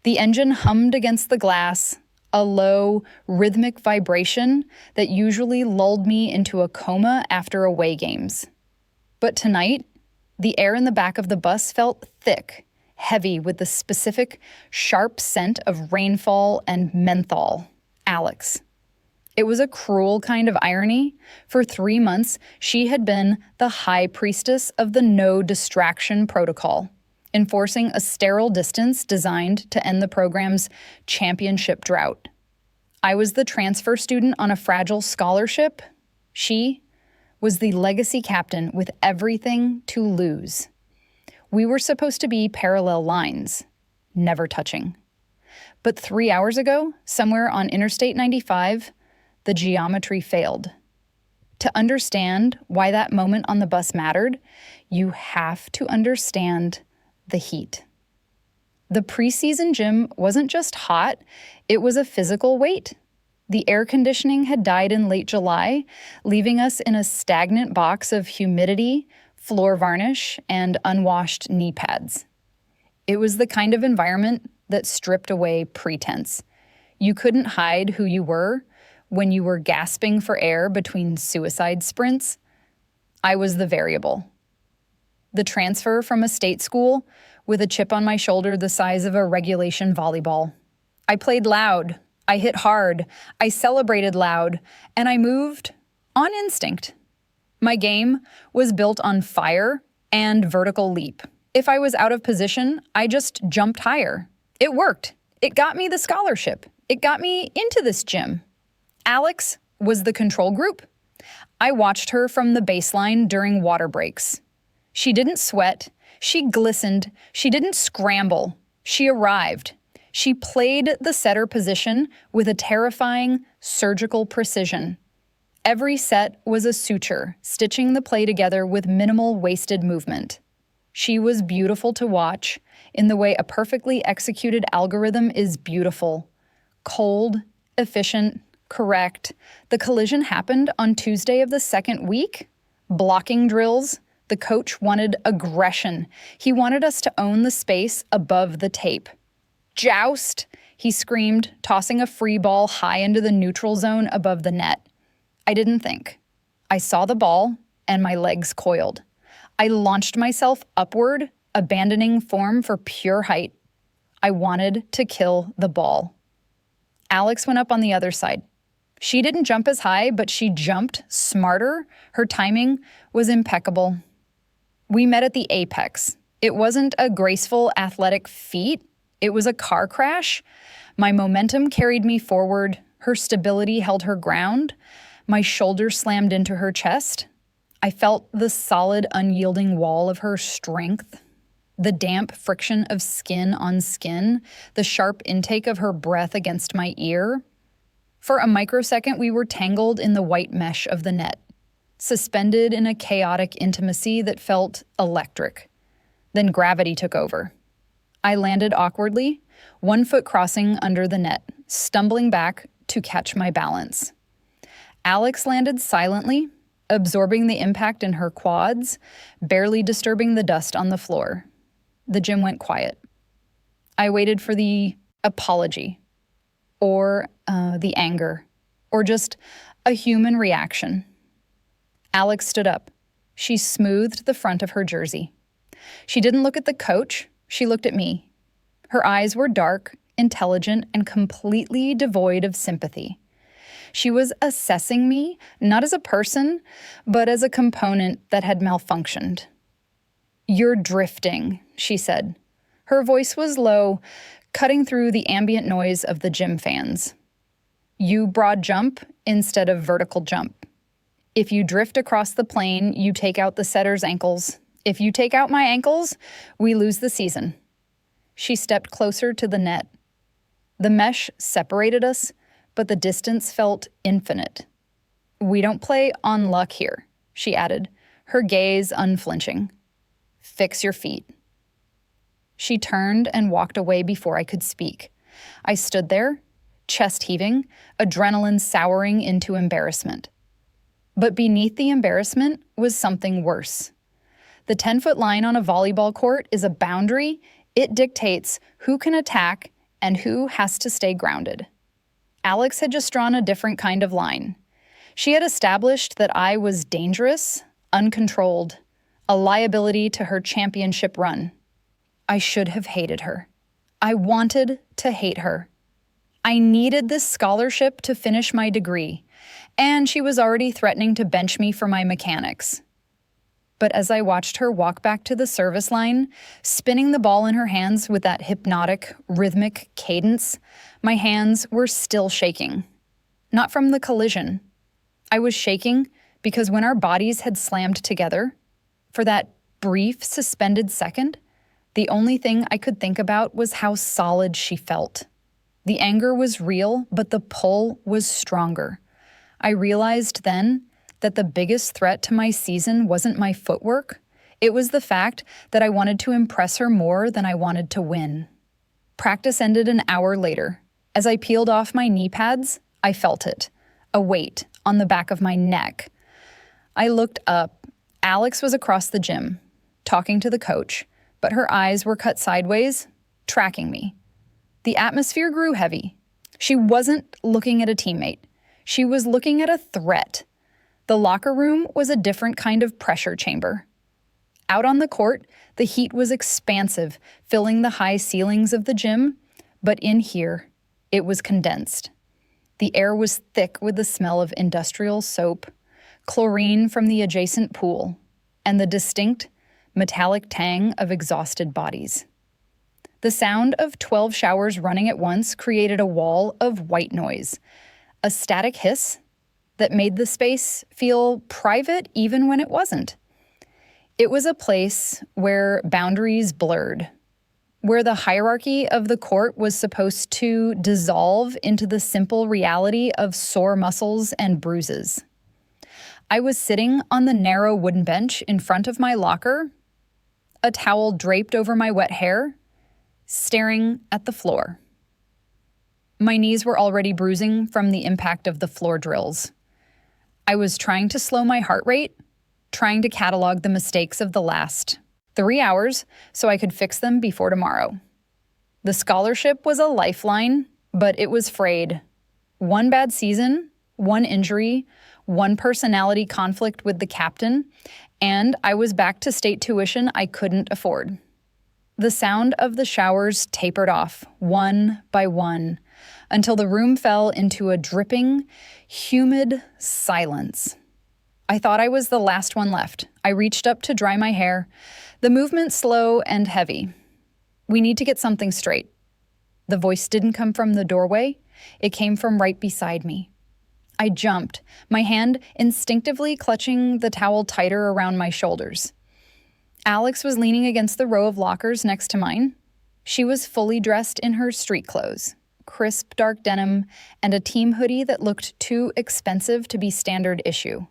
The engine hummed against the glass, a low, rhythmic vibration that usually lulled me into a coma after away games. But tonight, the air in the back of the bus felt thick, heavy with the specific, sharp scent of rainfall and menthol. Alex. It was a cruel kind of irony. For 3 months, she had been the high priestess of the no distraction protocol, enforcing a sterile distance designed to end the program's championship drought. I was the transfer student on a fragile scholarship. She was the legacy captain with everything to lose. We were supposed to be parallel lines, never touching. But 3 hours ago, somewhere on Interstate 95, the geometry failed. To understand why that moment on the bus mattered, you have to understand the heat. The preseason gym wasn't just hot, it was a physical weight. The air conditioning had died in late July, leaving us in a stagnant box of humidity, floor varnish, and unwashed knee pads. It was the kind of environment that stripped away pretense. You couldn't hide who you were when you were gasping for air between suicide sprints. I was the variable. The transfer from a state school with a chip on my shoulder the size of a regulation volleyball. I played loud, I hit hard, I celebrated loud, and I moved on instinct. My game was built on fire and vertical leap. If I was out of position, I just jumped higher. It worked. It got me the scholarship. It got me into this gym. Alex was the control group. I watched her from the baseline during water breaks. She didn't sweat. She glistened. She didn't scramble. She arrived. She played the setter position with a terrifying surgical precision. Every set was a suture, stitching the play together with minimal wasted movement. She was beautiful to watch in the way a perfectly executed algorithm is beautiful. Cold, efficient, correct. The collision happened on Tuesday of the second week. Blocking drills. The coach wanted aggression. He wanted us to own the space above the tape. Joust, he screamed, tossing a free ball high into the neutral zone above the net. I didn't think. I saw the ball, and my legs coiled. I launched myself upward, abandoning form for pure height. I wanted to kill the ball. Alex went up on the other side. She didn't jump as high, but she jumped smarter. Her timing was impeccable. We met at the apex. It wasn't a graceful, athletic feat. It was a car crash. My momentum carried me forward. Her stability held her ground. My shoulder slammed into her chest. I felt the solid, unyielding wall of her strength, the damp friction of skin on skin, the sharp intake of her breath against my ear. For a microsecond, we were tangled in the white mesh of the net, suspended in a chaotic intimacy that felt electric. Then gravity took over. I landed awkwardly, 1 foot crossing under the net, stumbling back to catch my balance. Alex landed silently, absorbing the impact in her quads, barely disturbing the dust on the floor. The gym went quiet. I waited for the apology, or the anger, or just a human reaction. Alex stood up. She smoothed the front of her jersey. She didn't look at the coach. She looked at me. Her eyes were dark, intelligent, and completely devoid of sympathy. She was assessing me, not as a person, but as a component that had malfunctioned. "You're drifting," she said. Her voice was low, cutting through the ambient noise of the gym fans. "You broad jump instead of vertical jump. If you drift across the plane, you take out the setter's ankles. If you take out my ankles, we lose the season." She stepped closer to the net. The mesh separated us, but the distance felt infinite. "We don't play on luck here," she added, her gaze unflinching. "Fix your feet." She turned and walked away before I could speak. I stood there, chest heaving, adrenaline souring into embarrassment. But beneath the embarrassment was something worse. The 10-foot line on a volleyball court is a boundary. It dictates who can attack and who has to stay grounded. Alex had just drawn a different kind of line. She had established that I was dangerous, uncontrolled, a liability to her championship run. I should have hated her. I wanted to hate her. I needed this scholarship to finish my degree, and she was already threatening to bench me for my mechanics. But as I watched her walk back to the service line, spinning the ball in her hands with that hypnotic, rhythmic cadence, my hands were still shaking. Not from the collision. I was shaking because when our bodies had slammed together, for that brief, suspended second, the only thing I could think about was how solid she felt. The anger was real, but the pull was stronger. I realized then that the biggest threat to my season wasn't my footwork. It was the fact that I wanted to impress her more than I wanted to win. Practice ended an hour later. As I peeled off my knee pads, I felt it, a weight on the back of my neck. I looked up. Alex was across the gym, talking to the coach, but her eyes were cut sideways, tracking me. The atmosphere grew heavy. She wasn't looking at a teammate. She was looking at a threat. The locker room was a different kind of pressure chamber. Out on the court, the heat was expansive, filling the high ceilings of the gym, but in here, it was condensed. The air was thick with the smell of industrial soap, chlorine from the adjacent pool, and the distinct, metallic tang of exhausted bodies. The sound of 12 showers running at once created a wall of white noise, a static hiss that made the space feel private even when it wasn't. It was a place where boundaries blurred, where the hierarchy of the court was supposed to dissolve into the simple reality of sore muscles and bruises. I was sitting on the narrow wooden bench in front of my locker, a towel draped over my wet hair, staring at the floor. My knees were already bruising from the impact of the floor drills. I was trying to slow my heart rate, trying to catalog the mistakes of the last 3 hours so I could fix them before tomorrow. The scholarship was a lifeline, but it was frayed. One bad season, one injury, one personality conflict with the captain, and I was back to state tuition I couldn't afford. The sound of the showers tapered off, one by one, until the room fell into a dripping, humid silence. I thought I was the last one left. I reached up to dry my hair, the movement slow and heavy. We need to get something straight. The voice didn't come from the doorway. It came from right beside me. I jumped, my hand instinctively clutching the towel tighter around my shoulders. Alex was leaning against the row of lockers next to mine. She was fully dressed in her street clothes, crisp dark denim, and a team hoodie that looked too expensive to be standard issue.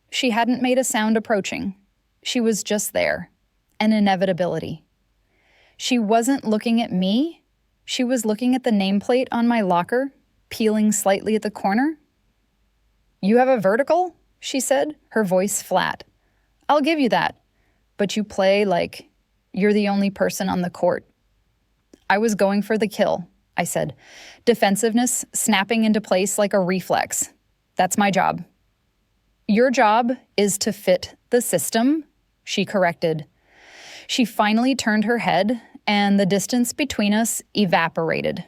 She hadn't made a sound approaching. She was just there, an inevitability. She wasn't looking at me. She was looking at the nameplate on my locker, peeling slightly at the corner. "You have a vertical?" she said, her voice flat. "I'll give you that. But you play like you're the only person on the court." I was going for the kill, I said, defensiveness snapping into place like a reflex. "That's my job." "Your job is to fit the system," she corrected. She finally turned her head, and the distance between us evaporated.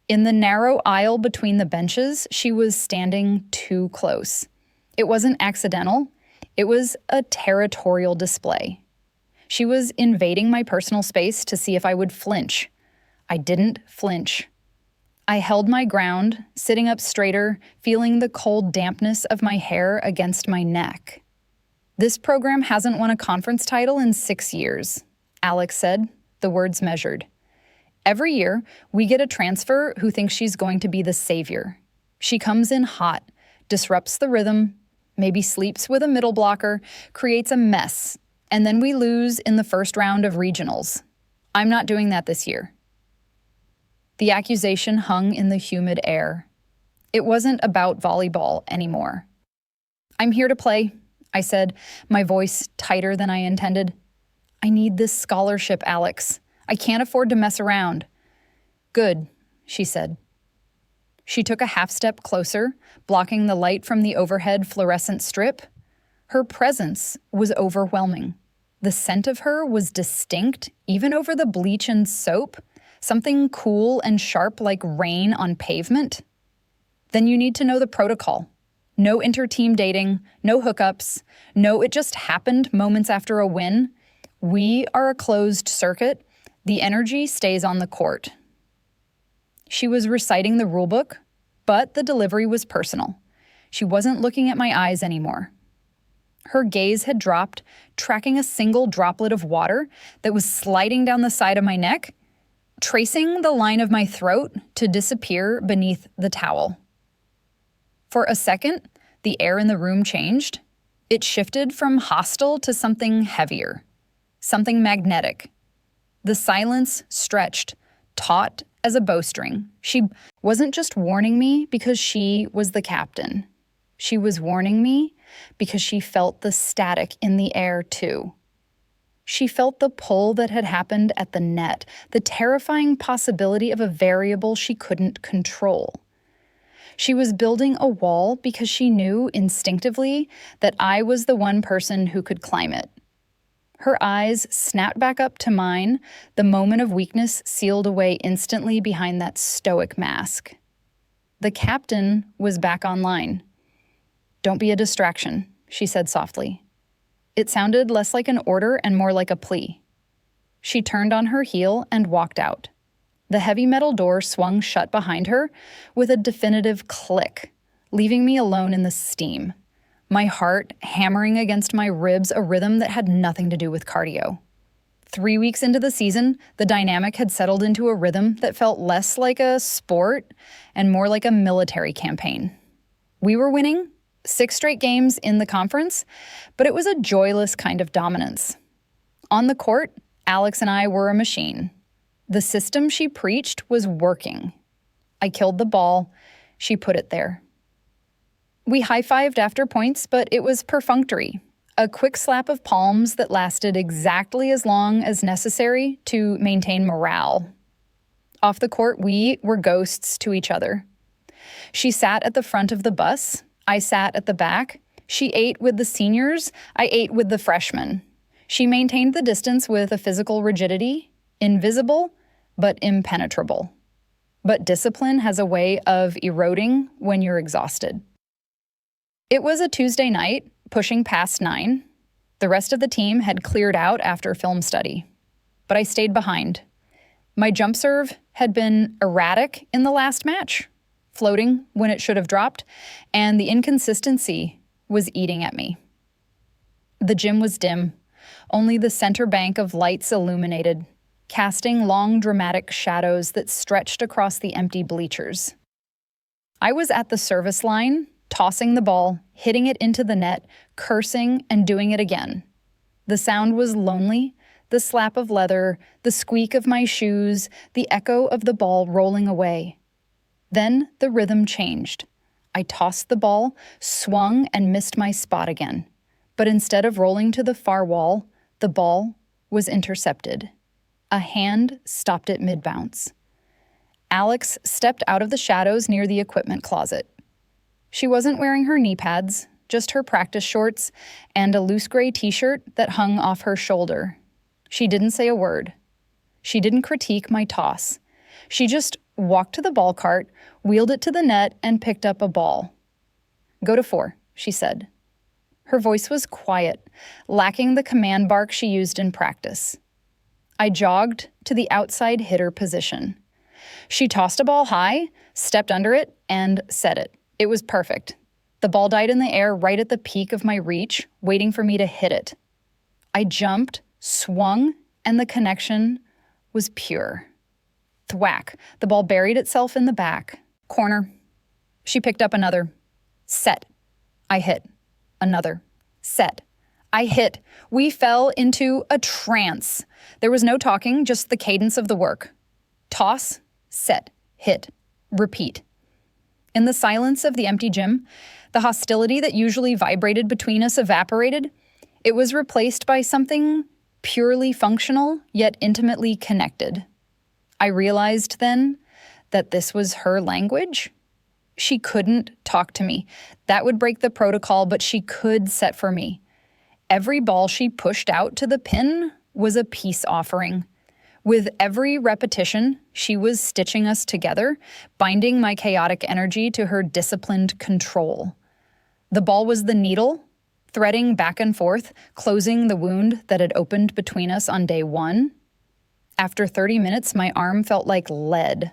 In the narrow aisle between the benches, she was standing too close. It wasn't accidental. It was a territorial display. She was invading my personal space to see if I would flinch. I didn't flinch. I held my ground, sitting up straighter, feeling the cold dampness of my hair against my neck. "This program hasn't won a conference title in 6 years," Alex said, the words measured. "Every year, we get a transfer who thinks she's going to be the savior. She comes in hot, disrupts the rhythm, maybe sleeps with a middle blocker, creates a mess, and then we lose in the first round of regionals. I'm not doing that this year." The accusation hung in the humid air. It wasn't about volleyball anymore. "I'm here to play," I said, my voice tighter than I intended. "I need this scholarship, Alex. I can't afford to mess around." Good, she said. She took a half step closer, blocking the light from the overhead fluorescent strip. Her presence was overwhelming. The scent of her was distinct, even over the bleach and soap, something cool and sharp like rain on pavement. Then you need to know the protocol. No inter-team dating, no hookups, no it just happened moments after a win. We are a closed circuit. The energy stays on the court. She was reciting the rulebook, but the delivery was personal. She wasn't looking at my eyes anymore. Her gaze had dropped, tracking a single droplet of water that was sliding down the side of my neck, tracing the line of my throat to disappear beneath the towel. For a second, the air in the room changed. It shifted from hostile to something heavier, something magnetic. The silence stretched, taut as a bowstring. She wasn't just warning me because she was the captain. She was warning me because she felt the static in the air too. She felt the pull that had happened at the net, the terrifying possibility of a variable she couldn't control. She was building a wall because she knew instinctively that I was the one person who could climb it. Her eyes snapped back up to mine, the moment of weakness sealed away instantly behind that stoic mask. The captain was back online. "Don't be a distraction," she said softly. It sounded less like an order and more like a plea. She turned on her heel and walked out. The heavy metal door swung shut behind her with a definitive click, leaving me alone in the steam, my heart hammering against my ribs, a rhythm that had nothing to do with cardio. 3 weeks into the season, the dynamic had settled into a rhythm that felt less like a sport and more like a military campaign. We were winning 6 straight games in the conference, but it was a joyless kind of dominance. On the court, Alex and I were a machine. The system she preached was working. I killed the ball. She put it there. We high-fived after points, but it was perfunctory. A quick slap of palms that lasted exactly as long as necessary to maintain morale. Off the court, we were ghosts to each other. She sat at the front of the bus. I sat at the back. She ate with the seniors. I ate with the freshmen. She maintained the distance with a physical rigidity, invisible, but impenetrable. But discipline has a way of eroding when you're exhausted. It was a Tuesday night, pushing past 9. The rest of the team had cleared out after film study. But I stayed behind. My jump serve had been erratic in the last match, floating when it should have dropped, and the inconsistency was eating at me. The gym was dim. Only the center bank of lights illuminated, casting long dramatic shadows that stretched across the empty bleachers. I was at the service line, tossing the ball, hitting it into the net, cursing and doing it again. The sound was lonely, the slap of leather, the squeak of my shoes, the echo of the ball rolling away. Then the rhythm changed. I tossed the ball, swung, and missed my spot again. But instead of rolling to the far wall, the ball was intercepted. A hand stopped it mid-bounce. Alex stepped out of the shadows near the equipment closet. She wasn't wearing her knee pads, just her practice shorts and a loose gray t-shirt that hung off her shoulder. She didn't say a word. She didn't critique my toss. She just walked to the ball cart, wheeled it to the net, and picked up a ball. "Go to 4, she said. Her voice was quiet, lacking the command bark she used in practice. I jogged to the outside hitter position. She tossed a ball high, stepped under it, and set it. It was perfect. The ball died in the air right at the peak of my reach, waiting for me to hit it. I jumped, swung, and the connection was pure. Thwack. The ball buried itself in the back. Corner. She picked up another. Set. I hit. Another. Set. I hit. We fell into a trance. There was no talking, just the cadence of the work. Toss, set, hit, repeat. In the silence of the empty gym, the hostility that usually vibrated between us evaporated. It was replaced by something purely functional, yet intimately connected. I realized then that this was her language? She couldn't talk to me. That would break the protocol, but she could set for me. Every ball she pushed out to the pin was a peace offering. With every repetition, she was stitching us together, binding my chaotic energy to her disciplined control. The ball was the needle, threading back and forth, closing the wound that had opened between us on day one. After 30 minutes, my arm felt like lead.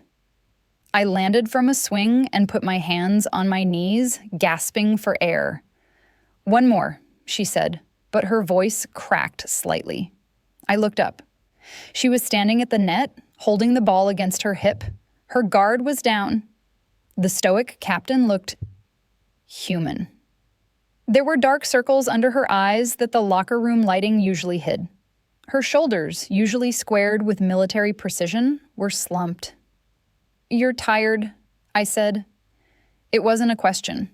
I landed from a swing and put my hands on my knees, gasping for air. "One more," she said, but her voice cracked slightly. I looked up. She was standing at the net, holding the ball against her hip. Her guard was down. The stoic captain looked human. There were dark circles under her eyes that the locker room lighting usually hid. Her shoulders, usually squared with military precision, were slumped. "You're tired," I said. It wasn't a question.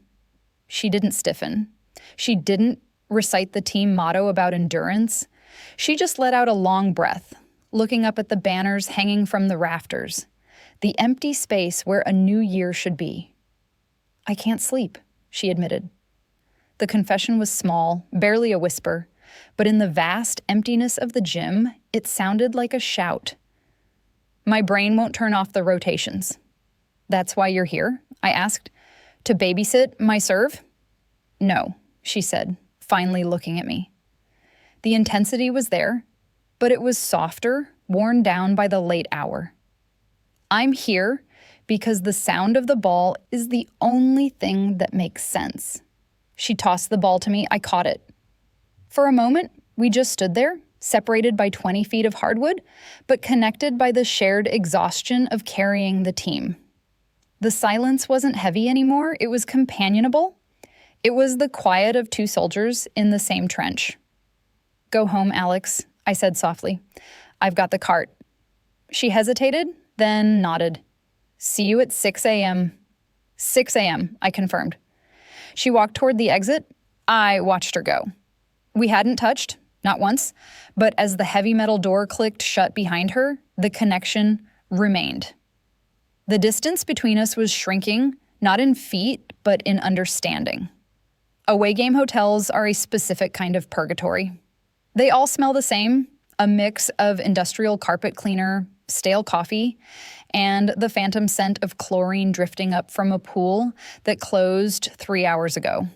She didn't stiffen. She didn't recite the team motto about endurance. She just let out a long breath, looking up at the banners hanging from the rafters, the empty space where a new year should be. "I can't sleep," she admitted. The confession was small, barely a whisper, but in the vast emptiness of the gym, it sounded like a shout. "My brain won't turn off the rotations." "That's why you're here?" I asked. "To babysit my serve?" "No," she said, finally looking at me. The intensity was there, but it was softer, worn down by the late hour. "I'm here because the sound of the ball is the only thing that makes sense." She tossed the ball to me. I caught it. For a moment, we just stood there, separated by 20 feet of hardwood, but connected by the shared exhaustion of carrying the team. The silence wasn't heavy anymore. It was companionable. It was the quiet of two soldiers in the same trench. "Go home, Alex," I said softly. "I've got the cart." She hesitated, then nodded. "See you at 6 a.m. 6 a.m., I confirmed. She walked toward the exit. I watched her go. We hadn't touched, not once, but as the heavy metal door clicked shut behind her, the connection remained. The distance between us was shrinking, not in feet, but in understanding. Away game hotels are a specific kind of purgatory. They all smell the same, a mix of industrial carpet cleaner, stale coffee, and the phantom scent of chlorine drifting up from a pool that closed 3 hours ago.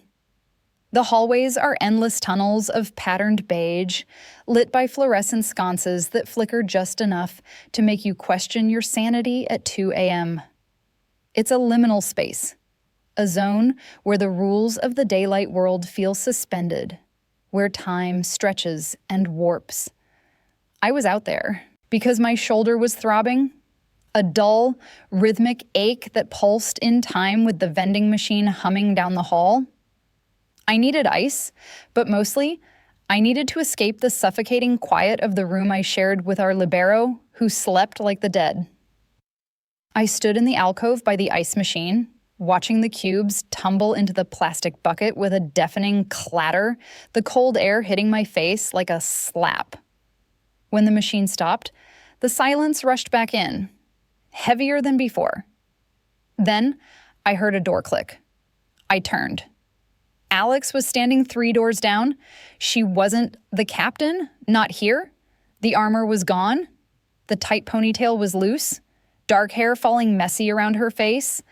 The hallways are endless tunnels of patterned beige, lit by fluorescent sconces that flicker just enough to make you question your sanity at 2 a.m. It's a liminal space, a zone where the rules of the daylight world feel suspended, where time stretches and warps. I was out there because my shoulder was throbbing, a dull, rhythmic ache that pulsed in time with the vending machine humming down the hall. I needed ice, but mostly, I needed to escape the suffocating quiet of the room I shared with our libero, who slept like the dead. I stood in the alcove by the ice machine, watching the cubes tumble into the plastic bucket with a deafening clatter, the cold air hitting my face like a slap. When the machine stopped, the silence rushed back in, heavier than before. Then, I heard a door click. I turned. Alex was standing 3 doors down. She wasn't the captain, not here. The armor was gone. The tight ponytail was loose, dark hair falling messy around her face.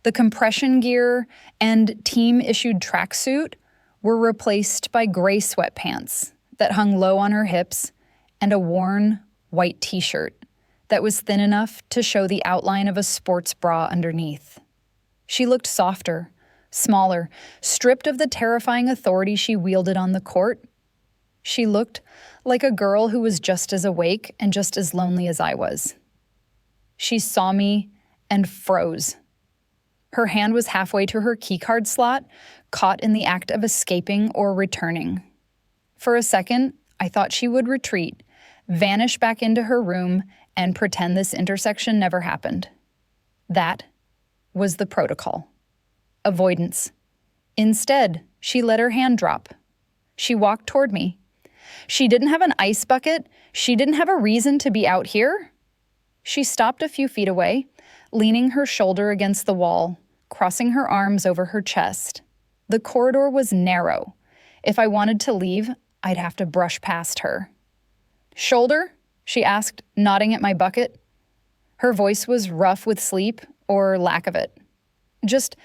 The compression gear and team-issued tracksuit were replaced by gray sweatpants that hung low on her hips and a worn white t-shirt that was thin enough to show the outline of a sports bra underneath. She looked softer, smaller, stripped of the terrifying authority she wielded on the court. She looked like a girl who was just as awake and just as lonely as I was. She saw me and froze. Her hand was halfway to her keycard slot, caught in the act of escaping or returning. For a second, I thought she would retreat, vanish back into her room, and pretend this intersection never happened. That was the protocol. Avoidance. Instead, she let her hand drop. She walked toward me. She didn't have an ice bucket. She didn't have a reason to be out here. She stopped a few feet away, leaning her shoulder against the wall, crossing her arms over her chest. The corridor was narrow. If I wanted to leave, I'd have to brush past her. "Shoulder?" she asked, nodding at my bucket. Her voice was rough with sleep, or lack of it. "Just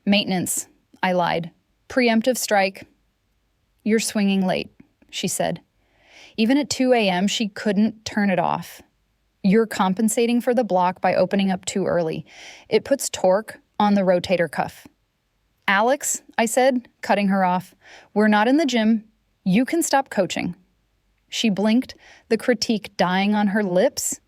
maintenance," I lied. "Preemptive strike." "You're swinging late," she said. Even at 2 a.m., she couldn't turn it off. "You're compensating for the block by opening up too early. It puts torque on the rotator cuff." "Alex," I said, cutting her off, "we're not in the gym. You can stop coaching." She blinked, the critique dying on her lips.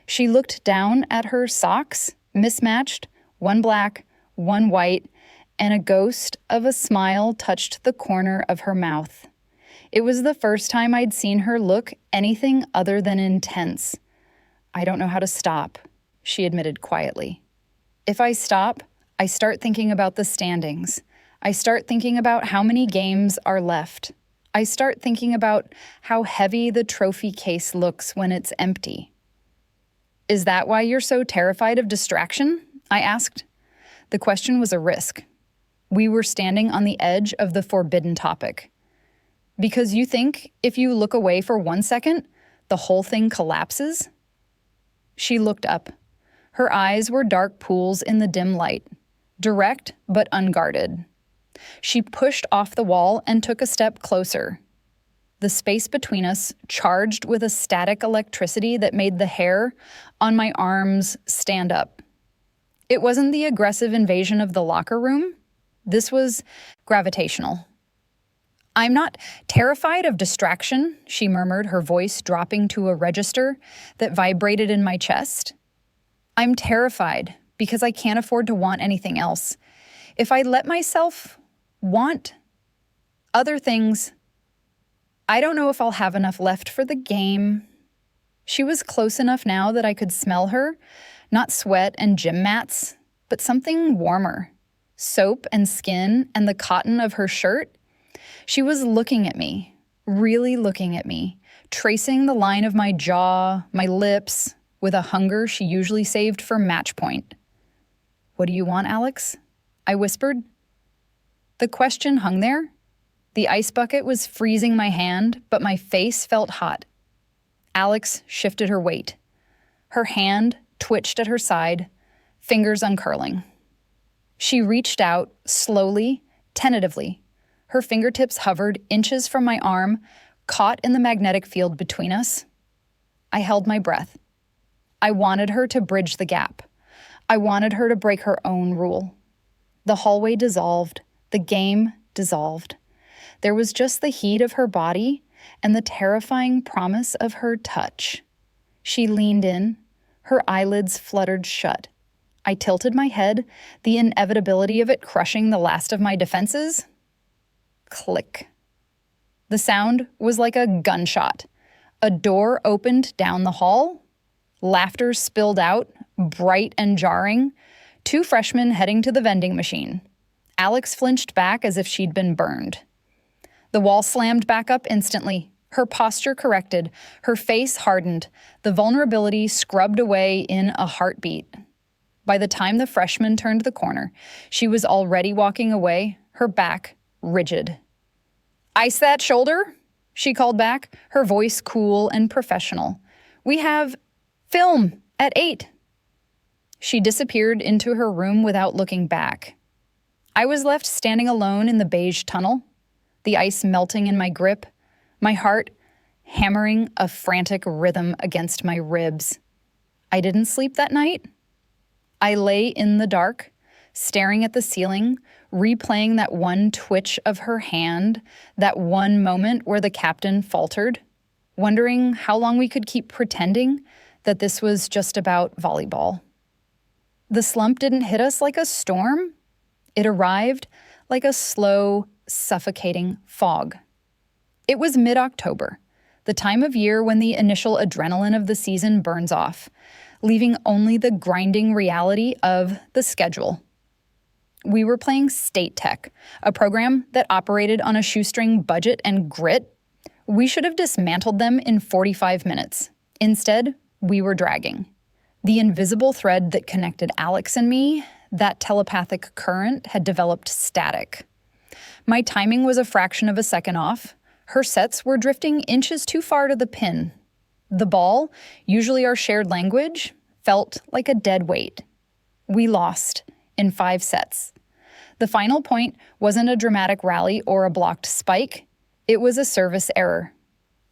She looked down at her socks, mismatched, one black, one white, and a ghost of a smile touched the corner of her mouth. It was the first time I'd seen her look anything other than intense. "I don't know how to stop," she admitted quietly. "If I stop, I start thinking about the standings. I start thinking about how many games are left. I start thinking about how heavy the trophy case looks when it's empty." "Is that why you're so terrified of distraction?" I asked. The question was a risk. We were standing on the edge of the forbidden topic. "Because you think if you look away for 1 second, the whole thing collapses?" She looked up. Her eyes were dark pools in the dim light, direct but unguarded. She pushed off the wall and took a step closer. The space between us charged with a static electricity that made the hair on my arms stand up. It wasn't the aggressive invasion of the locker room. This was gravitational. "I'm not terrified of distraction," she murmured, her voice dropping to a register that vibrated in my chest. "I'm terrified because I can't afford to want anything else. If I let myself want other things, I don't know if I'll have enough left for the game." She was close enough now that I could smell her, not sweat and gym mats, but something warmer, soap and skin and the cotton of her shirt. She was looking at me, really looking at me, tracing the line of my jaw, my lips, with a hunger she usually saved for match point. "What do you want, Alex?" I whispered. The question hung there. The ice bucket was freezing my hand, but my face felt hot. Alex shifted her weight. Her hand twitched at her side, fingers uncurling. She reached out, slowly, tentatively. Her fingertips hovered inches from my arm, caught in the magnetic field between us. I held my breath. I wanted her to bridge the gap. I wanted her to break her own rule. The hallway dissolved. The game dissolved. There was just the heat of her body and the terrifying promise of her touch. She leaned in. Her eyelids fluttered shut. I tilted my head, the inevitability of it crushing the last of my defenses. Click. The sound was like a gunshot. A door opened down the hall. Laughter spilled out, bright and jarring. 2 freshmen heading to the vending machine. Alex flinched back as if she'd been burned. The wall slammed back up instantly. Her posture corrected. Her face hardened. The vulnerability scrubbed away in a heartbeat. By the time the freshman turned the corner, she was already walking away, her back rigid. "Ice that shoulder," she called back, her voice cool and professional. "We have film at 8. She disappeared into her room without looking back. I was left standing alone in the beige tunnel, the ice melting in my grip, my heart hammering a frantic rhythm against my ribs. I didn't sleep that night. I lay in the dark, staring at the ceiling, replaying that one twitch of her hand, that one moment where the captain faltered, wondering how long we could keep pretending that this was just about volleyball. The slump didn't hit us like a storm. It arrived like a slow, suffocating fog. It was mid-October, the time of year when the initial adrenaline of the season burns off, leaving only the grinding reality of the schedule. We were playing State Tech, a program that operated on a shoestring budget and grit. We should have dismantled them in 45 minutes. Instead, we were dragging. The invisible thread that connected Alex and me, that telepathic current, had developed static. My timing was a fraction of a second off. Her sets were drifting inches too far to the pin. The ball, usually our shared language, felt like a dead weight. We lost in 5 sets. The final point wasn't a dramatic rally or a blocked spike. It was a service error.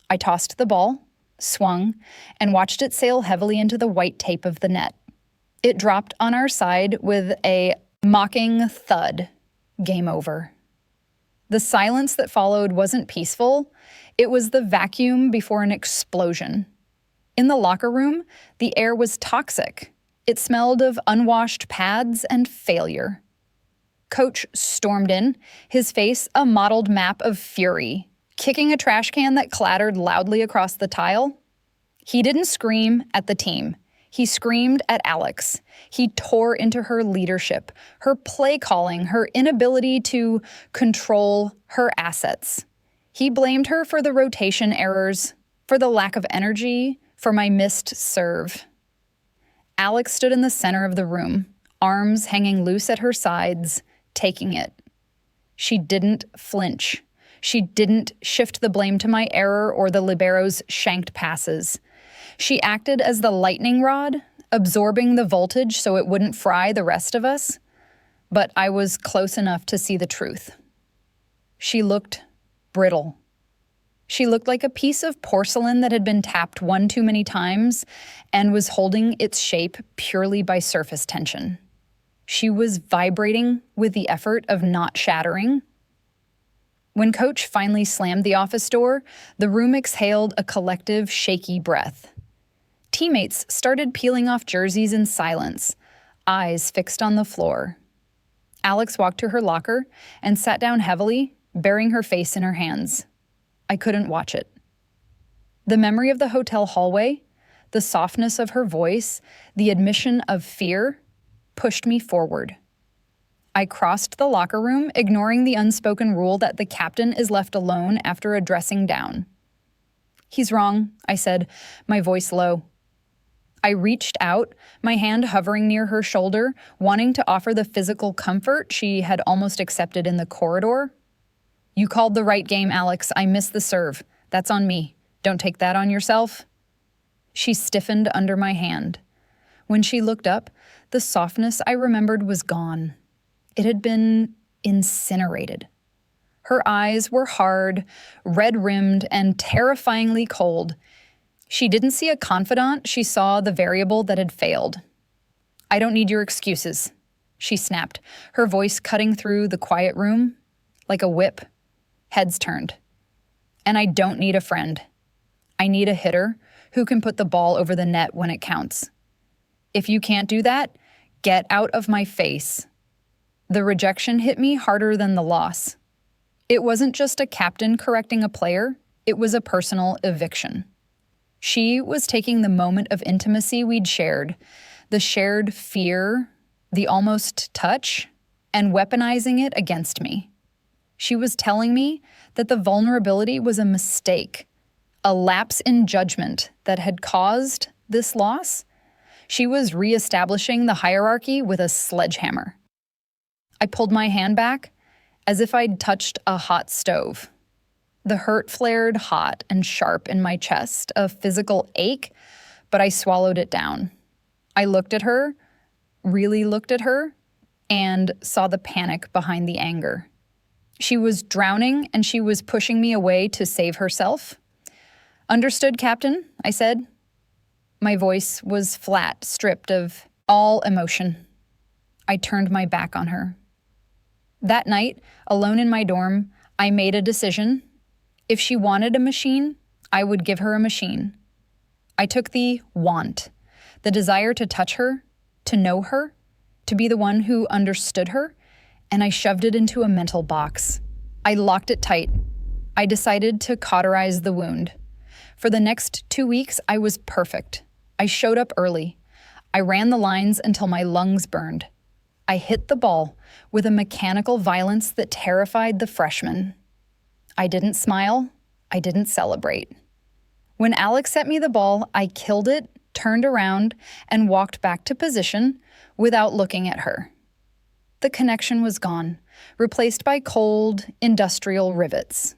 I tossed the ball, swung, and watched it sail heavily into the white tape of the net. It dropped on our side with a mocking thud. Game over. The silence that followed wasn't peaceful. It was the vacuum before an explosion. In the locker room, the air was toxic. It smelled of unwashed pads and failure. Coach stormed in, his face a mottled map of fury, kicking a trash can that clattered loudly across the tile. He didn't scream at the team. He screamed at Alex. He tore into her leadership, her play calling, her inability to control her assets. He blamed her for the rotation errors, for the lack of energy, for my missed serve. Alex stood in the center of the room, arms hanging loose at her sides, taking it. She didn't flinch. She didn't shift the blame to my error or the libero's shanked passes. She acted as the lightning rod, absorbing the voltage so it wouldn't fry the rest of us. But I was close enough to see the truth. She looked brittle. She looked like a piece of porcelain that had been tapped one too many times and was holding its shape purely by surface tension. She was vibrating with the effort of not shattering. When Coach finally slammed the office door, the room exhaled a collective, shaky breath. Teammates started peeling off jerseys in silence, eyes fixed on the floor. Alex walked to her locker and sat down heavily, burying her face in her hands. I couldn't watch it. The memory of the hotel hallway, the softness of her voice, the admission of fear, pushed me forward. I crossed the locker room, ignoring the unspoken rule that the captain is left alone after a dressing down. "He's wrong," I said, my voice low. I reached out, my hand hovering near her shoulder, wanting to offer the physical comfort she had almost accepted in the corridor. "You called the right game, Alex. I missed the serve. That's on me. Don't take that on yourself." She stiffened under my hand. When she looked up, the softness I remembered was gone. It had been incinerated. Her eyes were hard, red-rimmed, and terrifyingly cold. She didn't see a confidant, she saw the variable that had failed. "I don't need your excuses," she snapped, her voice cutting through the quiet room like a whip. Heads turned. "And I don't need a friend. I need a hitter who can put the ball over the net when it counts. If you can't do that, get out of my face." The rejection hit me harder than the loss. It wasn't just a captain correcting a player, it was a personal eviction. She was taking the moment of intimacy we'd shared, the shared fear, the almost touch, and weaponizing it against me. She was telling me that the vulnerability was a mistake, a lapse in judgment that had caused this loss. She was reestablishing the hierarchy with a sledgehammer. I pulled my hand back as if I'd touched a hot stove. The hurt flared hot and sharp in my chest, a physical ache, but I swallowed it down. I looked at her, really looked at her, and saw the panic behind the anger. She was drowning and she was pushing me away to save herself. "Understood, Captain," I said. My voice was flat, stripped of all emotion. I turned my back on her. That night, alone in my dorm, I made a decision. If she wanted a machine, I would give her a machine. I took the want, the desire to touch her, to know her, to be the one who understood her, and I shoved it into a mental box. I locked it tight. I decided to cauterize the wound. For the next 2 weeks, I was perfect. I showed up early. I ran the lines until my lungs burned. I hit the ball with a mechanical violence that terrified the freshmen. I didn't smile. I didn't celebrate. When Alex sent me the ball, I killed it turned around, and walked back to position without looking at her. The connection was gone, replaced by cold, industrial rivets.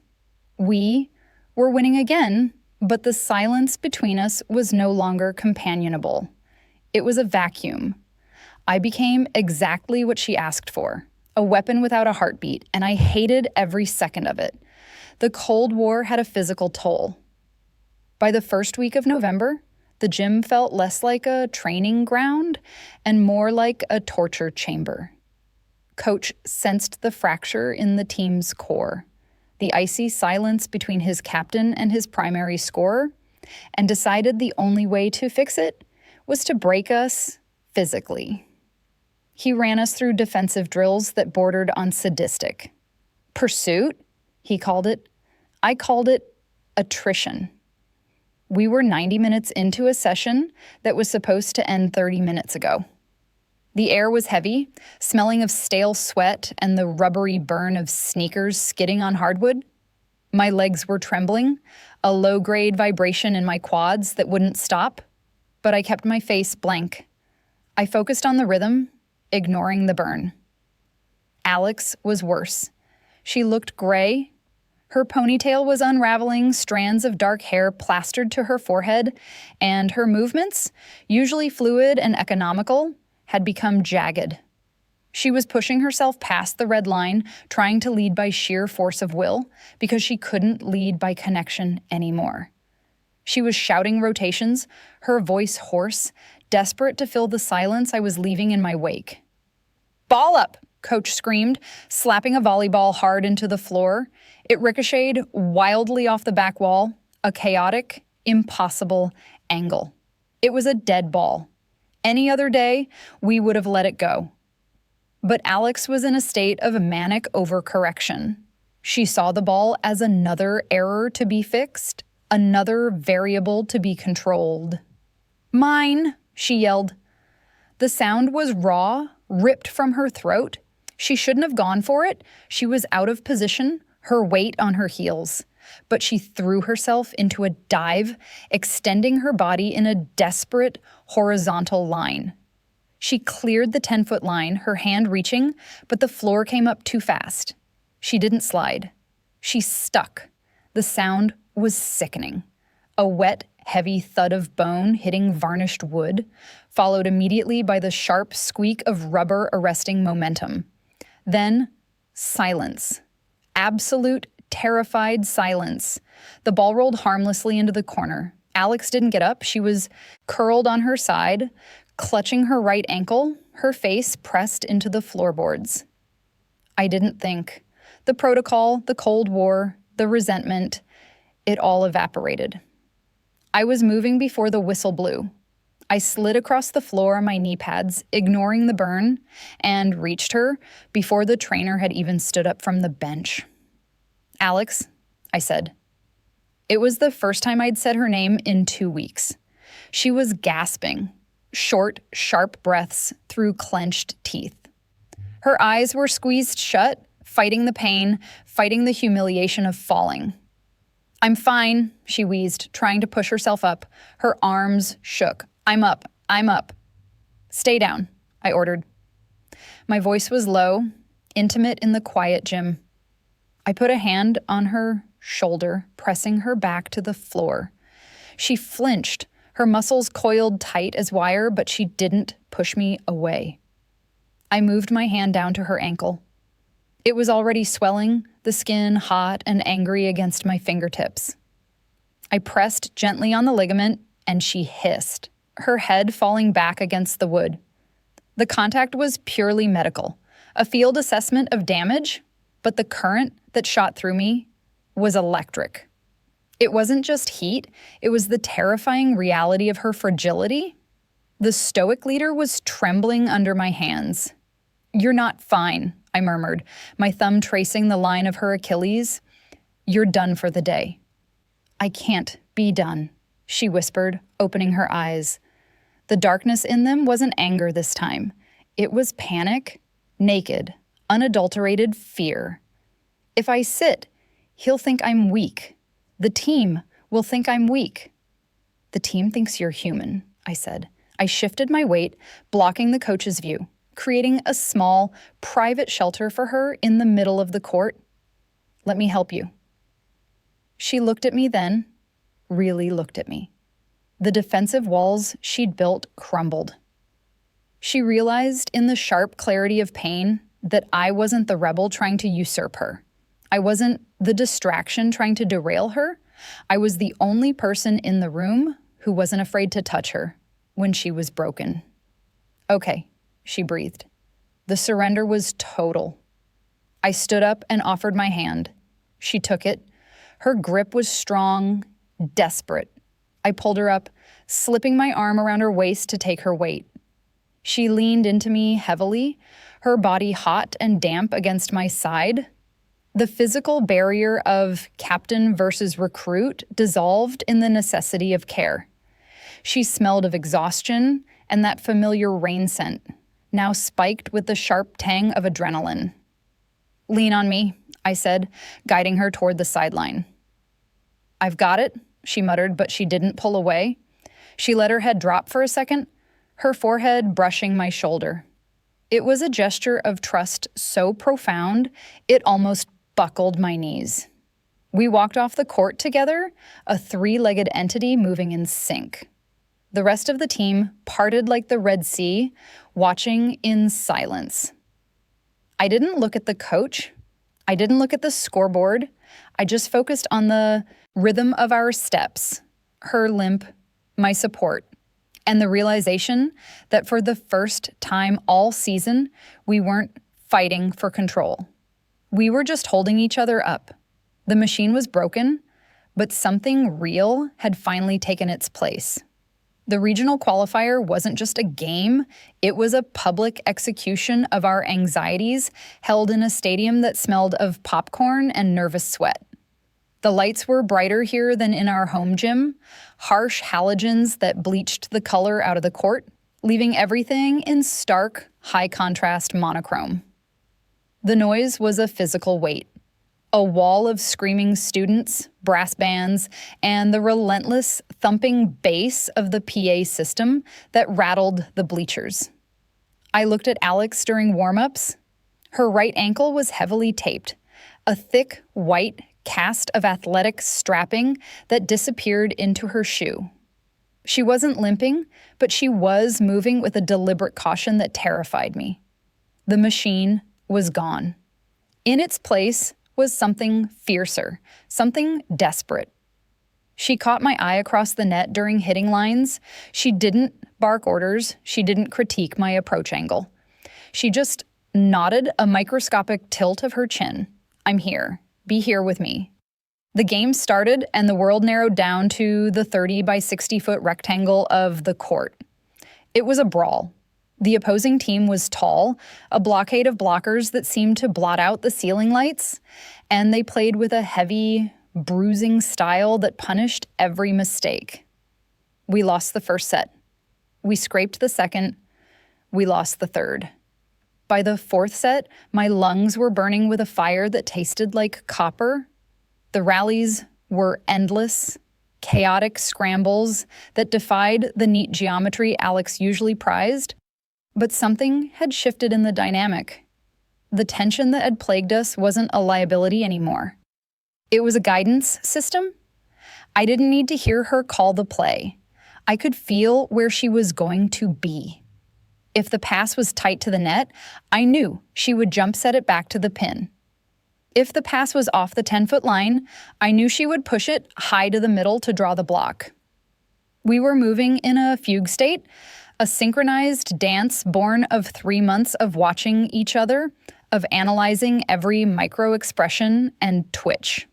We were winning again, but the silence between us was no longer companionable. It was a vacuum. I became exactly what she asked for, a weapon without a heartbeat, and I hated every second of it. The Cold War had a physical toll. By the first week of November, the gym felt less like a training ground and more like a torture chamber. Coach sensed the fracture in the team's core, the icy silence between his captain and his primary scorer, and decided the only way to fix it was to break us physically. He ran us through defensive drills that bordered on sadistic. Pursuit, he called it. I called it attrition. We were 90 minutes into a session that was supposed to end 30 minutes ago. The air was heavy, smelling of stale sweat and the rubbery burn of sneakers skidding on hardwood. My legs were trembling, a low-grade vibration in my quads that wouldn't stop, but I kept my face blank. I focused on the rhythm, ignoring the burn. Alex was worse. She looked gray. Her ponytail was unraveling, strands of dark hair plastered to her forehead, and her movements, usually fluid and economical, had become jagged. She was pushing herself past the red line, trying to lead by sheer force of will, because she couldn't lead by connection anymore. She was shouting rotations, her voice hoarse, desperate to fill the silence I was leaving in my wake. "Ball up!" Coach screamed, slapping a volleyball hard into the floor. It ricocheted wildly off the back wall, a chaotic, impossible angle. It was a dead ball. Any other day, we would have let it go. But Alex was in a state of manic overcorrection. She saw the ball as another error to be fixed, another variable to be controlled. "Mine!" she yelled. The sound was raw, ripped from her throat. She shouldn't have gone for it. She was out of position, her weight on her heels. But she threw herself into a dive, extending her body in a desperate, horizontal line. She cleared the 10-foot line, her hand reaching, but the floor came up too fast. She didn't slide. She stuck. The sound was sickening. A wet, heavy thud of bone hitting varnished wood, followed immediately by the sharp squeak of rubber arresting momentum. Then, silence. Absolute, terrified silence. The ball rolled harmlessly into the corner. Alex didn't get up. She was curled on her side, clutching her right ankle, her face pressed into the floorboards. I didn't think. The protocol, the Cold War, the resentment, it all evaporated. I was moving before the whistle blew. I slid across the floor on my knee pads, ignoring the burn, and reached her before the trainer had even stood up from the bench. "Alex," I said. It was the first time I'd said her name in 2 weeks. She was gasping, short, sharp breaths through clenched teeth. Her eyes were squeezed shut, fighting the pain, fighting the humiliation of falling. "I'm fine," she wheezed, trying to push herself up. Her arms shook. I'm up. "Stay down," I ordered. My voice was low, intimate in the quiet gym. I put a hand on her shoulder, pressing her back to the floor. She flinched, her muscles coiled tight as wire, but she didn't push me away. I moved my hand down to her ankle. It was already swelling, the skin hot and angry against my fingertips. I pressed gently on the ligament, and she hissed, her head falling back against the wood. The contact was purely medical, a field assessment of damage, but the current that shot through me was electric. It wasn't just heat, it was the terrifying reality of her fragility. The stoic leader was trembling under my hands. "You're not fine," I murmured, my thumb tracing the line of her Achilles. "You're done for the day." "I can't be done," she whispered, opening her eyes. The darkness in them wasn't anger this time. It was panic, naked, unadulterated fear. "If I sit, he'll think I'm weak. The team will think I'm weak." "The team thinks you're human," I said. I shifted my weight, blocking the coach's view, creating a small, private shelter for her in the middle of the court. Let me help you. She looked at me then, really looked at me. The defensive walls she'd built crumbled. She realized in the sharp clarity of pain that I wasn't the rebel trying to usurp her. I wasn't the distraction trying to derail her. I was the only person in the room who wasn't afraid to touch her when she was broken. Okay, she breathed. The surrender was total. I stood up and offered my hand. She took it. Her grip was strong, desperate. I pulled her up, slipping my arm around her waist to take her weight. She leaned into me heavily, her body hot and damp against my side. The physical barrier of captain versus recruit dissolved in the necessity of care. She smelled of exhaustion and that familiar rain scent, now spiked with the sharp tang of adrenaline. Lean on me, I said, guiding her toward the sideline. I've got it, she muttered, but she didn't pull away. She let her head drop for a second, her forehead brushing my shoulder. It was a gesture of trust so profound, it almost buckled my knees. We walked off the court together, a three-legged entity moving in sync. The rest of the team parted like the Red Sea, watching in silence. I didn't look at the coach. I didn't look at the scoreboard. I just focused on the rhythm of our steps, her limp, my support, and the realization that for the first time all season, we weren't fighting for control. We were just holding each other up. The machine was broken, but something real had finally taken its place. The regional qualifier wasn't just a game, it was a public execution of our anxieties held in a stadium that smelled of popcorn and nervous sweat. The lights were brighter here than in our home gym, harsh halogens that bleached the color out of the court, leaving everything in stark, high-contrast monochrome. The noise was a physical weight. A wall of screaming students, brass bands, and the relentless thumping bass of the PA system that rattled the bleachers. I looked at Alex during warm-ups. Her right ankle was heavily taped, a thick, white cast of athletic strapping that disappeared into her shoe. She wasn't limping, but she was moving with a deliberate caution that terrified me. The machine was gone. In its place was something fiercer, something desperate. She caught my eye across the net during hitting lines. She didn't bark orders. She didn't critique my approach angle. She just nodded a microscopic tilt of her chin. I'm here. Be here with me. The game started and the world narrowed down to the 30 by 60 foot rectangle of the court. It was a brawl. The opposing team was tall, a blockade of blockers that seemed to blot out the ceiling lights, and they played with a heavy, bruising style that punished every mistake. We lost the first set. We scraped the second. We lost the third. By the fourth set, my lungs were burning with a fire that tasted like copper. The rallies were endless, chaotic scrambles that defied the neat geometry Alex usually prized. But something had shifted in the dynamic. The tension that had plagued us wasn't a liability anymore. It was a guidance system. I didn't need to hear her call the play. I could feel where she was going to be. If the pass was tight to the net, I knew she would jump set it back to the pin. If the pass was off the 10-foot line, I knew she would push it high to the middle to draw the block. We were moving in a fugue state, a synchronized dance born of 3 months of watching each other, of analyzing every micro-expression and twitch.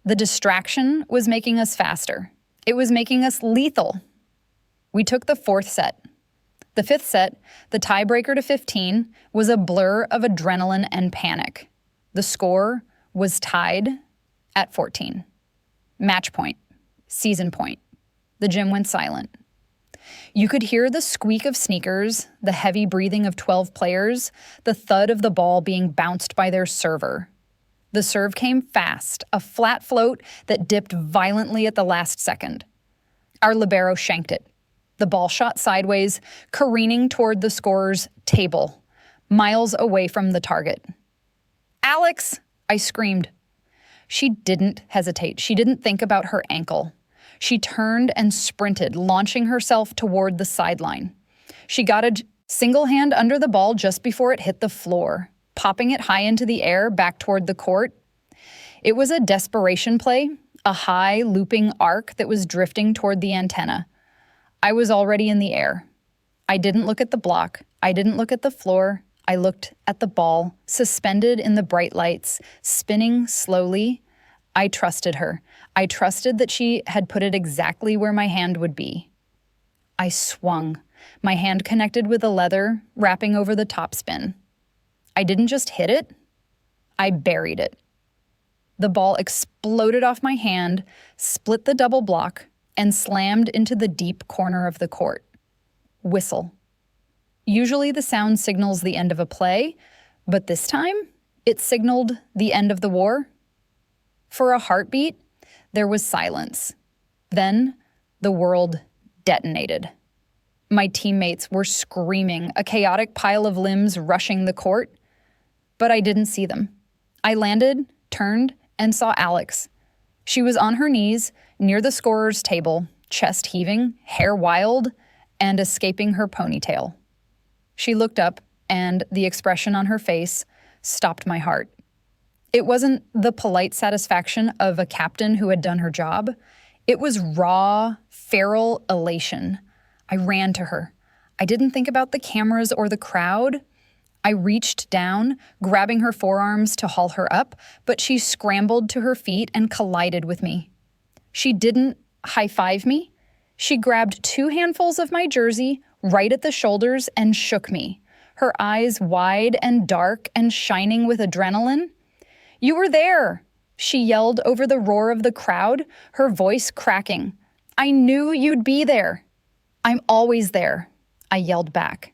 The distraction was making us faster. It was making us lethal. We took the fourth set. The fifth set, the tiebreaker to 15, was a blur of adrenaline and panic. The score was tied at 14. Match point. Season point. The gym went silent. You could hear the squeak of sneakers, the heavy breathing of 12 players, the thud of the ball being bounced by their server. The serve came fast, a flat float that dipped violently at the last second. Our libero shanked it. The ball shot sideways, careening toward the scorer's table, miles away from the target. "Alex!" I screamed. She didn't hesitate. She didn't think about her ankle. She turned and sprinted, launching herself toward the sideline. She got a single hand under the ball just before it hit the floor, popping it high into the air back toward the court. It was a desperation play, a high, looping arc that was drifting toward the antenna. I was already in the air. I didn't look at the block. I didn't look at the floor. I looked at the ball, suspended in the bright lights, spinning slowly. I trusted her. I trusted that she had put it exactly where my hand would be. I swung. My hand connected with the leather, wrapping over the topspin. I didn't just hit it. I buried it. The ball exploded off my hand, split the double block, and slammed into the deep corner of the court. Whistle. Usually the sound signals the end of a play, but this time it signaled the end of the war. For a heartbeat, there was silence. Then the world detonated. My teammates were screaming, a chaotic pile of limbs rushing the court, but I didn't see them. I landed, turned, and saw Alex. She was on her knees near the scorer's table, chest heaving, hair wild, and escaping her ponytail. She looked up, and the expression on her face stopped my heart. It wasn't the polite satisfaction of a captain who had done her job. It was raw, feral elation. I ran to her. I didn't think about the cameras or the crowd. I reached down, grabbing her forearms to haul her up, but she scrambled to her feet and collided with me. She didn't high-five me. She grabbed 2 handfuls of my jersey right at the shoulders and shook me, her eyes wide and dark and shining with adrenaline. "You were there!" she yelled over the roar of the crowd, her voice cracking. "I knew you'd be there." "I'm always there," I yelled back.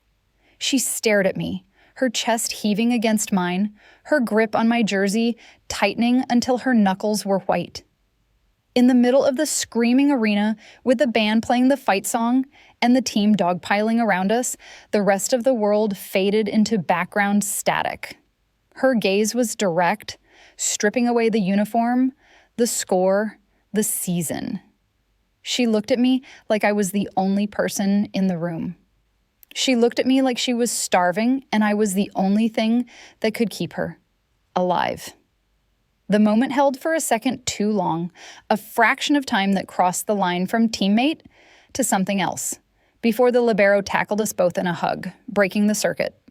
She stared at me, her chest heaving against mine, her grip on my jersey tightening until her knuckles were white. In the middle of the screaming arena, with the band playing the fight song and the team dogpiling around us, the rest of the world faded into background static. Her gaze was direct, stripping away the uniform, the score, the season. She looked at me like I was the only person in the room. She looked at me like she was starving and I was the only thing that could keep her alive. The moment held for a second too long, a fraction of time that crossed the line from teammate to something else, before the libero tackled us both in a hug, breaking the circuit.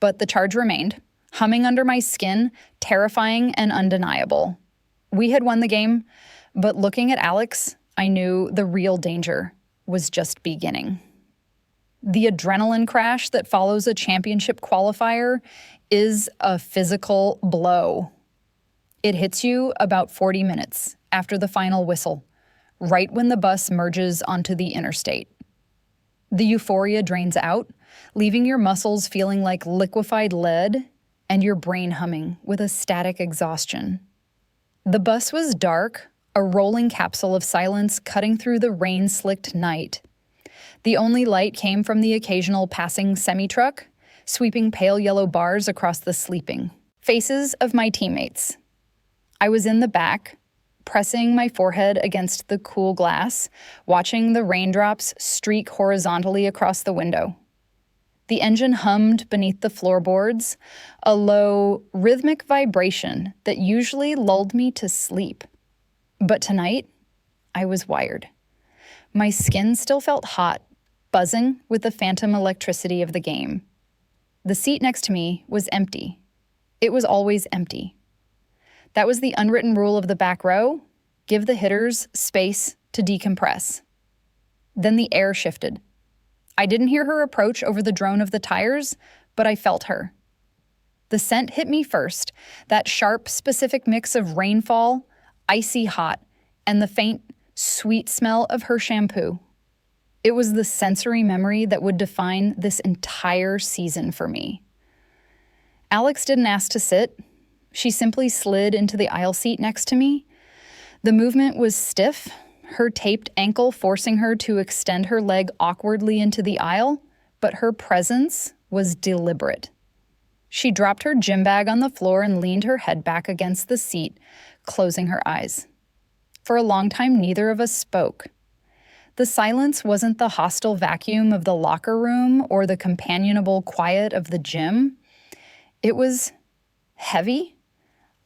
But the charge remained, humming under my skin, terrifying and undeniable. We had won the game, but looking at Alex, I knew the real danger was just beginning. The adrenaline crash that follows a championship qualifier is a physical blow. It hits you about 40 minutes after the final whistle, right when the bus merges onto the interstate. The euphoria drains out, leaving your muscles feeling like liquefied lead and your brain humming with a static exhaustion. The bus was dark, a rolling capsule of silence cutting through the rain-slicked night. The only light came from the occasional passing semi-truck, sweeping pale yellow bars across the sleeping faces of my teammates. I was in the back, pressing my forehead against the cool glass, watching the raindrops streak horizontally across the window. The engine hummed beneath the floorboards, a low, rhythmic vibration that usually lulled me to sleep. But tonight, I was wired. My skin still felt hot, buzzing with the phantom electricity of the game. The seat next to me was empty. It was always empty. That was the unwritten rule of the back row: give the hitters space to decompress. Then the air shifted. I didn't hear her approach over the drone of the tires, but I felt her. The scent hit me first, that sharp, specific mix of rainfall, icy hot, and the faint, sweet smell of her shampoo. It was the sensory memory that would define this entire season for me. Alex didn't ask to sit. She simply slid into the aisle seat next to me. The movement was stiff, her taped ankle forcing her to extend her leg awkwardly into the aisle, but her presence was deliberate. She dropped her gym bag on the floor and leaned her head back against the seat, closing her eyes. For a long time, neither of us spoke. The silence wasn't the hostile vacuum of the locker room or the companionable quiet of the gym. It was heavy,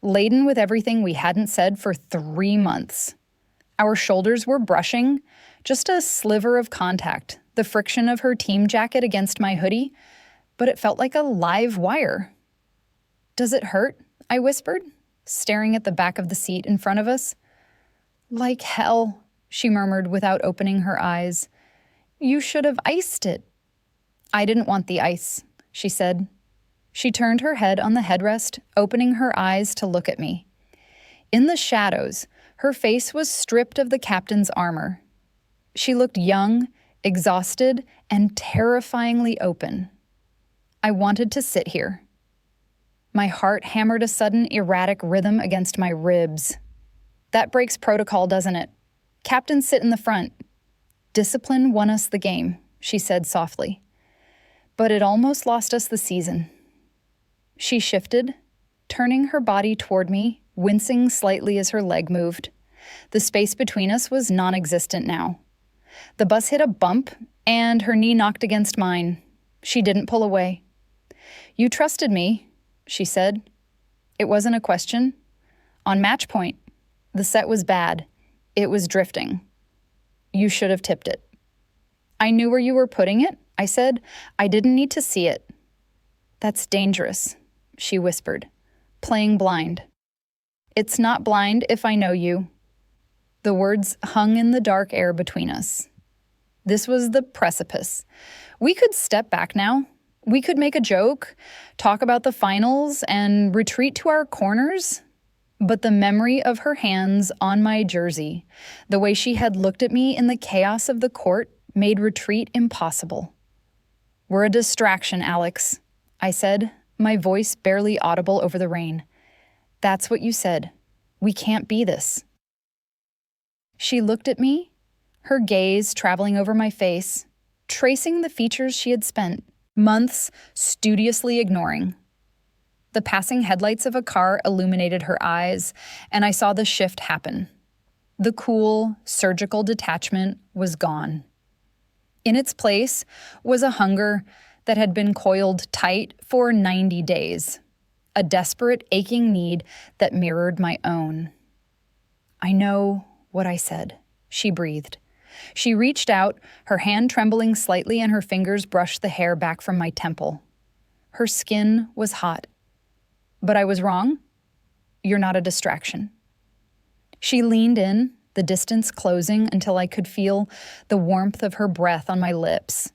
laden with everything we hadn't said for 3 months. Our shoulders were brushing, just a sliver of contact, the friction of her team jacket against my hoodie, but it felt like a live wire. "Does it hurt?" I whispered, staring at the back of the seat in front of us. "Like hell," she murmured without opening her eyes. "You should have iced it." "I didn't want the ice," she said. She turned her head on the headrest, opening her eyes to look at me. In the shadows, her face was stripped of the captain's armor. She looked young, exhausted, and terrifyingly open. I wanted to sit here. My heart hammered a sudden erratic rhythm against my ribs. "That breaks protocol, doesn't it? Captains sit in the front." "Discipline won us the game," she said softly. "But it almost lost us the season." She shifted, turning her body toward me, wincing slightly as her leg moved. The space between us was non-existent now. The bus hit a bump, and her knee knocked against mine. She didn't pull away. "You trusted me," she said. It wasn't a question. "On match point. The set was bad. It was drifting. You should have tipped it." "I knew where you were putting it," I said. "I didn't need to see it." "That's dangerous," she whispered, "playing blind." "It's not blind if I know you." The words hung in the dark air between us. This was the precipice. We could step back now. We could make a joke, talk about the finals, and retreat to our corners. But the memory of her hands on my jersey, the way she had looked at me in the chaos of the court, made retreat impossible. "We're a distraction, Alex," I said, my voice barely audible over the rain. "That's what you said. We can't be this." She looked at me, her gaze traveling over my face, tracing the features she had spent months studiously ignoring. The passing headlights of a car illuminated her eyes, and I saw the shift happen. The cool, surgical detachment was gone. In its place was a hunger that had been coiled tight for 90 days, a desperate, aching need that mirrored my own. "I know what I said," she breathed. She reached out, her hand trembling slightly, and her fingers brushed the hair back from my temple. Her skin was hot. "But I was wrong? You're not a distraction." She leaned in, the distance closing until I could feel the warmth of her breath on my lips.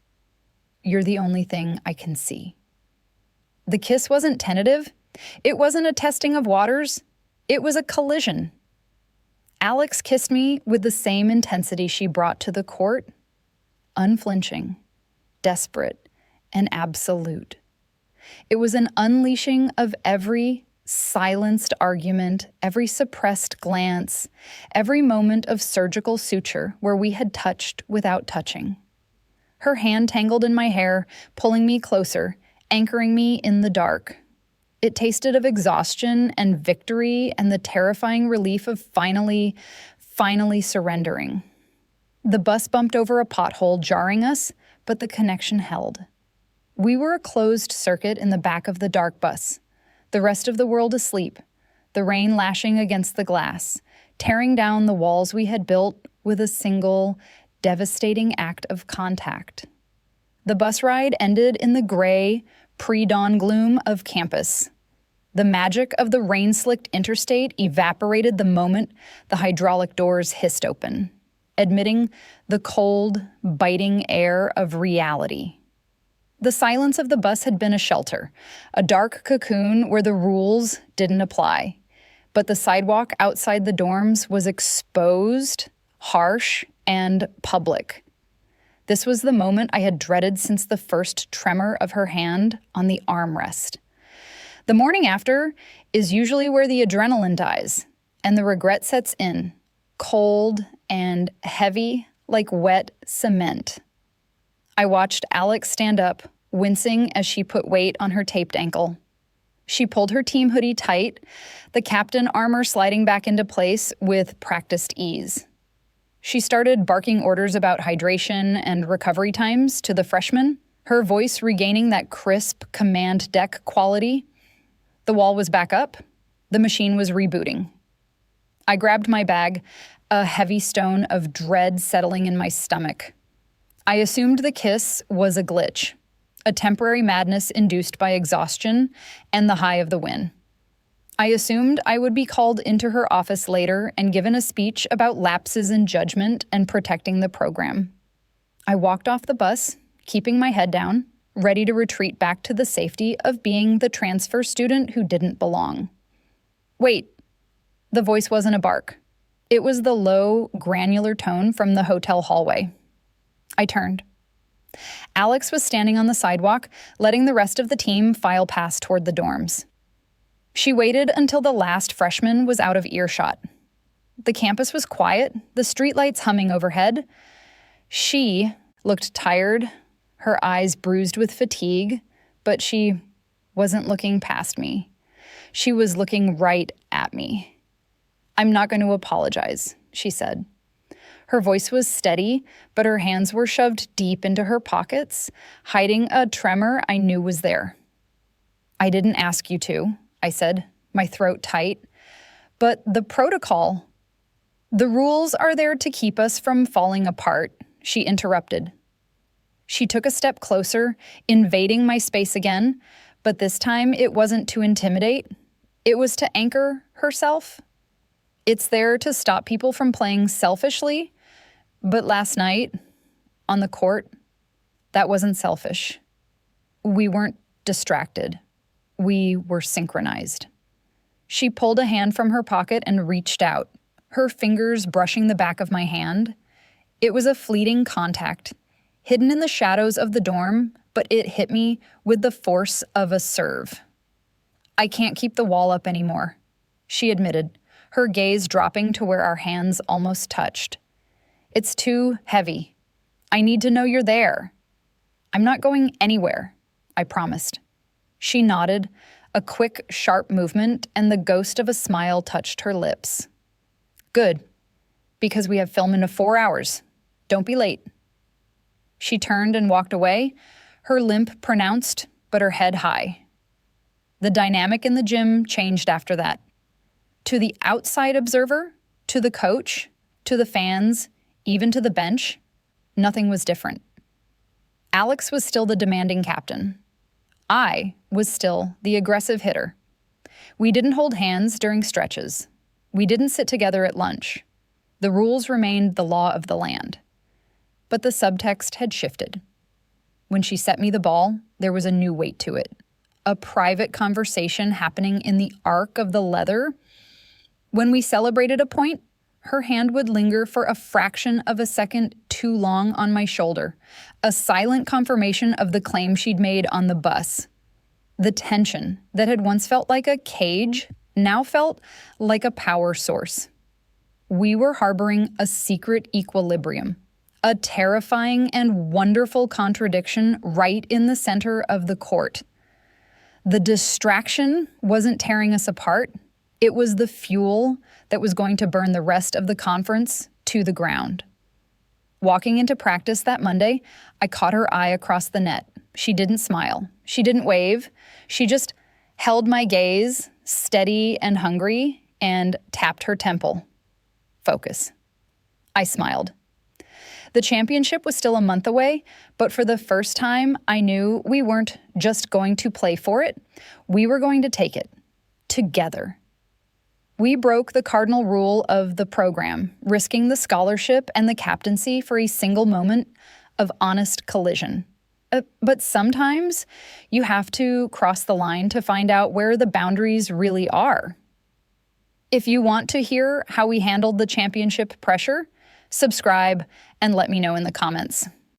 "You're the only thing I can see." The kiss wasn't tentative. It wasn't a testing of waters. It was a collision. Alex kissed me with the same intensity she brought to the court, unflinching, desperate, and absolute. It was an unleashing of every silenced argument, every suppressed glance, every moment of surgical suture where we had touched without touching. Her hand tangled in my hair, pulling me closer, anchoring me in the dark. It tasted of exhaustion and victory and the terrifying relief of finally surrendering. The bus bumped over a pothole, jarring us, but the connection held. We were a closed circuit in the back of the dark bus, the rest of the world asleep, the rain lashing against the glass, tearing down the walls we had built with a single, devastating act of contact. The bus ride ended in the gray, pre-dawn gloom of campus. The magic of the rain-slicked interstate evaporated the moment the hydraulic doors hissed open, admitting the cold, biting air of reality. The silence of the bus had been a shelter, a dark cocoon where the rules didn't apply. But the sidewalk outside the dorms was exposed, harsh, and public. This was the moment I had dreaded since the first tremor of her hand on the armrest. The morning after is usually where the adrenaline dies, and the regret sets in, cold and heavy like wet cement. I watched Alex stand up, wincing as she put weight on her taped ankle. She pulled her team hoodie tight, the captain armor sliding back into place with practiced ease. She started barking orders about hydration and recovery times to the freshmen, her voice regaining that crisp command deck quality. The wall was back up. The machine was rebooting. I grabbed my bag, a heavy stone of dread settling in my stomach. I assumed the kiss was a glitch, a temporary madness induced by exhaustion and the high of the win. I assumed I would be called into her office later and given a speech about lapses in judgment and protecting the program. I walked off the bus, keeping my head down, ready to retreat back to the safety of being the transfer student who didn't belong. Wait, the voice wasn't a bark. It was the low, granular tone from the hotel hallway. I turned. Alex was standing on the sidewalk, letting the rest of the team file past toward the dorms. She waited until the last freshman was out of earshot. The campus was quiet, the streetlights humming overhead. She looked tired, her eyes bruised with fatigue, but she wasn't looking past me. She was looking right at me. "I'm not going to apologize," she said. Her voice was steady, but her hands were shoved deep into her pockets, hiding a tremor I knew was there. "I didn't ask you to," I said, my throat tight. "But the protocol, the rules are there to keep us from falling apart," she interrupted. She took a step closer, invading my space again, but this time it wasn't to intimidate. It was to anchor herself. It's there to stop people from playing selfishly, but last night, on the court, that wasn't selfish. We weren't distracted. We were synchronized. She pulled a hand from her pocket and reached out, her fingers brushing the back of my hand. It was a fleeting contact, hidden in the shadows of the dorm, but it hit me with the force of a serve. "I can't keep the wall up anymore," she admitted, her gaze dropping to where our hands almost touched. "It's too heavy. I need to know you're there." "I'm not going anywhere," I promised. She nodded, a quick, sharp movement, and the ghost of a smile touched her lips. "Good, because we have film in 4 hours. Don't be late." She turned and walked away, her limp pronounced, but her head high. The dynamic in the gym changed after that. To the outside observer, to the coach, to the fans, even to the bench, nothing was different. Alex was still the demanding captain. I was still the aggressive hitter. We didn't hold hands during stretches. We didn't sit together at lunch. The rules remained the law of the land. But the subtext had shifted. When she set me the ball, there was a new weight to it. A private conversation happening in the arc of the leather. When we celebrated a point, her hand would linger for a fraction of a second too long on my shoulder, a silent confirmation of the claim she'd made on the bus. The tension that had once felt like a cage now felt like a power source. We were harboring a secret equilibrium, a terrifying and wonderful contradiction right in the center of the court. The distraction wasn't tearing us apart. It was the fuel that was going to burn the rest of the conference to the ground. Walking into practice that Monday, I caught her eye across the net. She didn't smile. She didn't wave. She just held my gaze, steady and hungry, and tapped her temple. Focus. I smiled. The championship was still a month away, but for the first time, I knew we weren't just going to play for it. We were going to take it. Together. We broke the cardinal rule of the program, risking the scholarship and the captaincy for a single moment of honest collision. But sometimes you have to cross the line to find out where the boundaries really are. If you want to hear how we handled the championship pressure, subscribe and let me know in the comments.